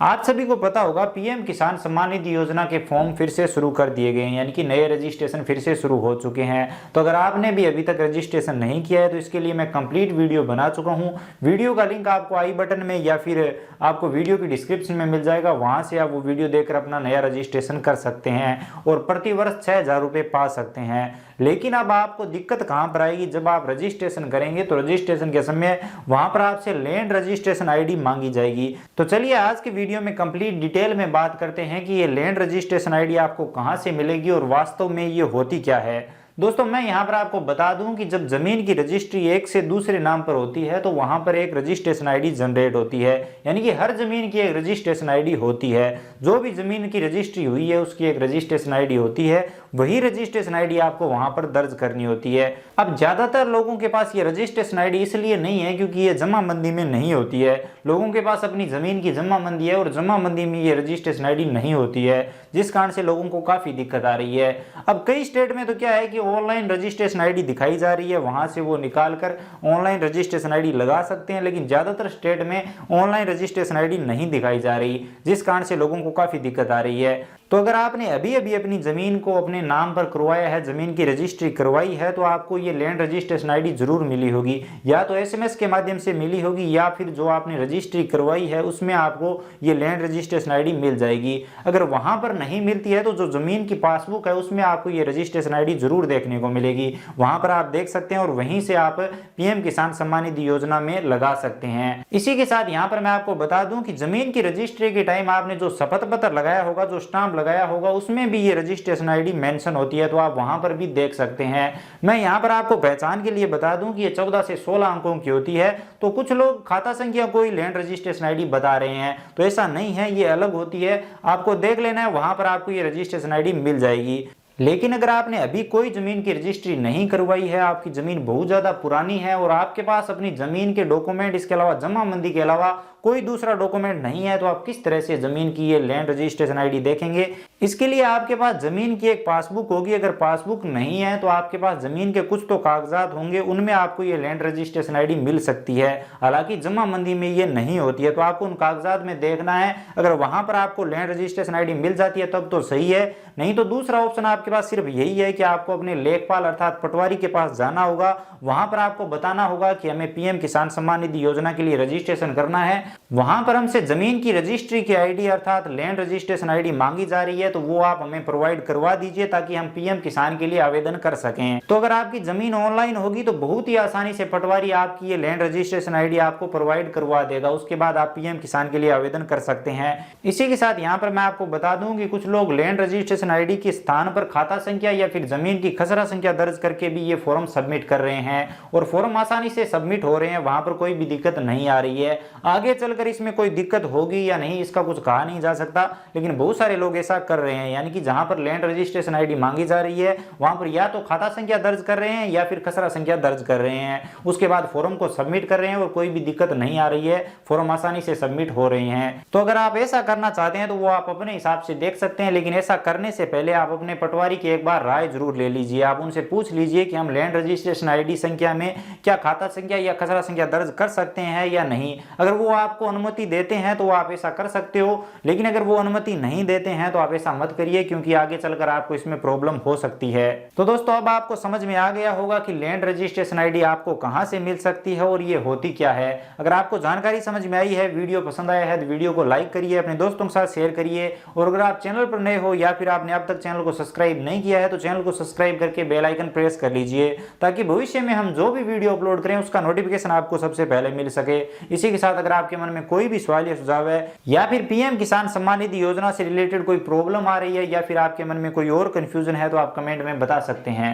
आप सभी को पता होगा पीएम किसान सम्मान निधि योजना के फॉर्म फिर से शुरू कर दिए गए हैं, यानी कि नए रजिस्ट्रेशन फिर से शुरू हो चुके हैं। तो अगर आपने भी अभी तक रजिस्ट्रेशन नहीं किया है तो इसके लिए मैं कंप्लीट वीडियो बना चुका हूं। वीडियो का लिंक आपको आई बटन में या फिर आपको वीडियो की डिस्क्रिप्शन में मिल जाएगा, वहां से आप वो वीडियो देखकर अपना नया रजिस्ट्रेशन कर सकते हैं और प्रति वर्ष 6,000 रुपये पा सकते हैं। लेकिन अब आपको दिक्कत कहां पर आएगी, जब आप रजिस्ट्रेशन करेंगे तो रजिस्ट्रेशन के समय वहां पर आपसे लैंड रजिस्ट्रेशन आईडी मांगी जाएगी। तो चलिए आज के वीडियो में कंप्लीट डिटेल में बात करते हैं कि ये लैंड रजिस्ट्रेशन आईडी आपको कहां से मिलेगी और वास्तव में ये होती क्या है। दोस्तों मैं यहां पर आपको बता दूं कि जब जमीन की रजिस्ट्री एक से दूसरे नाम पर होती है तो वहां पर एक रजिस्ट्रेशन आईडी जनरेट होती है, यानी कि हर जमीन की एक रजिस्ट्रेशन आईडी होती है। जो भी जमीन की रजिस्ट्री हुई है उसकी एक रजिस्ट्रेशन आईडी होती है, वही रजिस्ट्रेशन आईडी आपको वहां पर दर्ज करनी होती है। अब ज्यादातर लोगों के पास ये रजिस्ट्रेशन आईडी इसलिए नहीं है क्योंकि ये जमाबंदी में नहीं होती है। लोगों के पास अपनी जमीन की जमाबंदी है और जमाबंदी में ये रजिस्ट्रेशन आईडी नहीं होती है, जिस कारण से लोगों को काफी दिक्कत आ रही है। अब कई स्टेट में तो क्या है कि ऑनलाइन रजिस्ट्रेशन आईडी दिखाई जा रही है, वहां से वो निकाल कर ऑनलाइन रजिस्ट्रेशन आईडी लगा सकते हैं, लेकिन ज्यादातर स्टेट में ऑनलाइन रजिस्ट्रेशन आईडी नहीं दिखाई जा रही, जिस कारण से लोगों को काफी दिक्कत आ रही है। तो अगर आपने अभी अभी अपनी जमीन को अपने नाम पर करवाया है, जमीन की रजिस्ट्री करवाई है, तो आपको ये लैंड रजिस्ट्रेशन आईडी जरूर मिली होगी, या तो एसएमएस के माध्यम से मिली होगी या फिर जो आपने रजिस्ट्री करवाई है उसमें आपको ये लैंड रजिस्ट्रेशन आईडी मिल जाएगी। अगर वहां पर नहीं मिलती है तो जो जमीन की पासबुक है उसमें आपको ये रजिस्ट्रेशन आईडी जरूर देखने को मिलेगी, वहां पर आप देख सकते हैं और वहीं से आप पीएम किसान सम्मान निधि योजना में लगा सकते हैं। इसी के साथ यहाँ पर मैं आपको बता दूं कि जमीन की रजिस्ट्री के टाइम आपने जो शपथ पत्र लगाया होगा, जो स्टाम्प लगाया होगा, उसमें भी ये रजिस्ट्रेशन आईडी मेंशन होती है, तो आप वहां पर भी देख सकते हैं। मैं यहां पर आपको पहचान के लिए बता दूं कि ये 14 से 16 अंकों की होती है। तो कुछ लोग खाता संख्या को ही लैंड रजिस्ट्रेशन आईडी बता रहे हैं, तो ऐसा नहीं है, ये अलग होती है, आपको देख लेना है, वहां पर आपको ये रजिस्ट्रेशन आईडी मिल जाएगी। लेकिन अगर आपने अभी कोई जमीन की रजिस्ट्री नहीं करवाई है, आपकी जमीन बहुत ज्यादा पुरानी है और आपके पास अपनी जमीन के डॉक्यूमेंट इसके अलावा जमाबंदी के अलावा कोई दूसरा डॉक्यूमेंट नहीं है, तो आप किस तरह से जमीन की ये लैंड रजिस्ट्रेशन आईडी देखेंगे। इसके लिए आपके पास जमीन की एक पासबुक होगी, अगर पासबुक नहीं है तो आपके पास जमीन के कुछ तो कागजात होंगे, उनमें आपको ये लैंड रजिस्ट्रेशन आईडी मिल सकती है। हालांकि जमाबंदी में ये नहीं होती है, तो आपको उन कागजात में देखना है। अगर वहां पर आपको लैंड रजिस्ट्रेशन आईडी मिल जाती है तब तो सही है, नहीं तो दूसरा ऑप्शन आपके पास सिर्फ यही है कि आपको अपने लेखपाल अर्थात पटवारी के पास जाना होगा, वहां पर आपको बताना होगा कि हमें पीएम किसान सम्मान निधि योजना के लिए रजिस्ट्रेशन करना है। वहां पर हमसे जमीन की रजिस्ट्री की आईडी अर्थात लैंड रजिस्ट्रेशन आईडी मांगी जा रही है, तो वो आप हमें प्रोवाइड करवा दीजिए ताकि हम पीएम किसान के लिए आवेदन कर सकें। तो अगर आपकी जमीन ऑनलाइन होगी तो बहुत ही आसानी से पटवारी आपकी ये लैंड रजिस्ट्रेशन आईडी आपको प्रोवाइड करवा देगा, उसके बाद आप पीएम किसान के लिए आवेदन कर सकते हैं। इसी के साथ यहाँ पर मैं आपको बता दूं कि कुछ लोग लैंड रजिस्ट्रेशन आईडी के स्थान पर खाता संख्या या फिर जमीन की खसरा संख्या दर्ज करके भी ये फॉर्म सबमिट कर रहे हैं और फॉर्म आसानी से सबमिट हो रहे हैं, वहां पर कोई भी दिक्कत नहीं आ रही है। आगे चलकर इसमें कोई दिक्कत होगी या नहीं इसका कुछ कहा नहीं जा सकता, लेकिन बहुत सारे लोग ऐसा कर रहे हैं, यानी कि जहां पर लैंड रजिस्ट्रेशन आईडी मांगी जा रही है वहां पर या तो खाता संख्या दर्ज कर रहे हैं या फिर खसरा संख्या दर्ज कर रहे हैं, उसके बाद फॉर्म को सबमिट कर रहे हैं और कोई भी दिक्कत नहीं आ रही है, फॉर्म आसानी से सबमिट हो रहे हैं। तो अगर आप ऐसा करना चाहते हैं तो वो आप अपने हिसाब से देख सकते हैं, लेकिन ऐसा करने से पहले आप अपने पटवारी की एक बार राय जरूर ले लीजिए। आप उनसे पूछ लीजिए कि हम लैंड रजिस्ट्रेशन आईडी संख्या में क्या खाता संख्या या खसरा संख्या दर्ज कर सकते हैं या नहीं। अगर वो आपको अनुमति देते हैं तो आप ऐसा कर सकते हो, लेकिन अगर वो अनुमति नहीं देते हैं तो आप ऐसा मत करिए, क्योंकि आगे चलकर आपको इसमें प्रॉब्लम हो सकती है। तो दोस्तों अब आपको समझ में आ गया होगा कि लैंड रजिस्ट्रेशन आईडी आपको कहां से मिल सकती है और ये होती क्या है। अगर आपको जानकारी समझ में आई है, वीडियो पसंद आया है तो वीडियो को लाइक करिए, अपने दोस्तों के साथ शेयर करिए, और अगर आप चैनल पर नए हो या फिर आपने अब तक चैनल को सब्सक्राइब नहीं किया है तो चैनल को सब्सक्राइब करके बेल आइकन प्रेस कर लीजिए, ताकि भविष्य में हम जो भी वीडियो अपलोड करें उसका नोटिफिकेशन आपको सबसे पहले मिल सके। इसी के साथ अगर आपके मन में कोई भी सवाल या सुझाव है या फिर पीएम किसान सम्मान निधि योजना से रिलेटेड कोई प्रॉब्लम आ रही है या फिर आपके मन में कोई और कंफ्यूजन है तो आप कमेंट में बता सकते हैं।